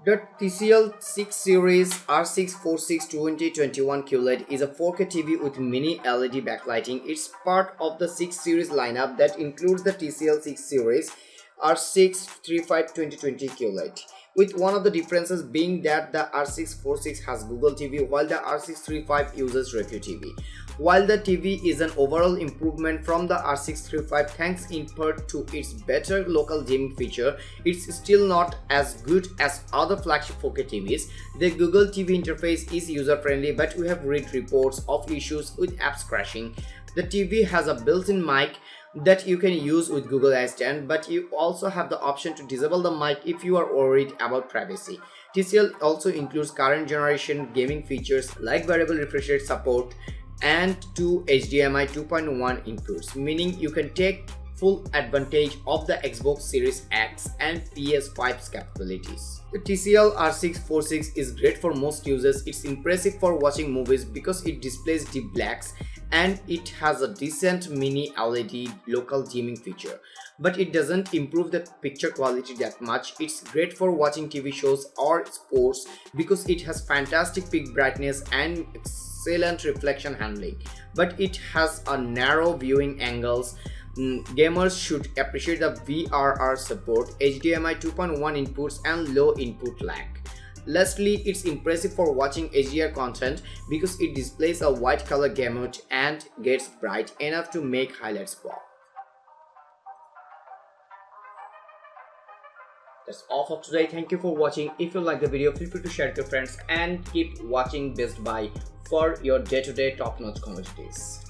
The TCL 6 Series R646 2021 QLED is a 4K TV with mini LED backlighting. It's part of the 6 Series lineup that includes the TCL 6 Series R635 2020 QLED, with one of the differences being that the R646 has Google TV while the R635 uses Roku TV. While the TV is an overall improvement from the R635 thanks in part to its better local dimming feature, it's still not as good as other flagship 4K TVs. The Google TV interface is user-friendly, but we have read reports of issues with apps crashing. The TV has a built-in mic that you can use with Google Assistant, but you also have the option to disable the mic if you are worried about privacy. TCL also includes current generation gaming features like variable refresh rate support and two HDMI 2.1 inputs, meaning you can take full advantage of the Xbox Series X and PS5's capabilities. The TCL R646 is great for most users. It's impressive for watching movies because it displays deep blacks and it has a decent mini LED local dimming feature, but it doesn't improve the picture quality that much. It's great for watching TV shows or sports because it has fantastic peak brightness and excellent reflection handling, but it has a narrow viewing angles. Gamers should appreciate the VRR support, HDMI 2.1 inputs and low input lag. Lastly, it's impressive for watching HDR content because it displays a white color gamut and gets bright enough to make highlights pop. That's all for today. Thank you for watching. If you like the video, feel free to share it with your friends and keep watching Best Buy for your day-to-day top-notch commodities.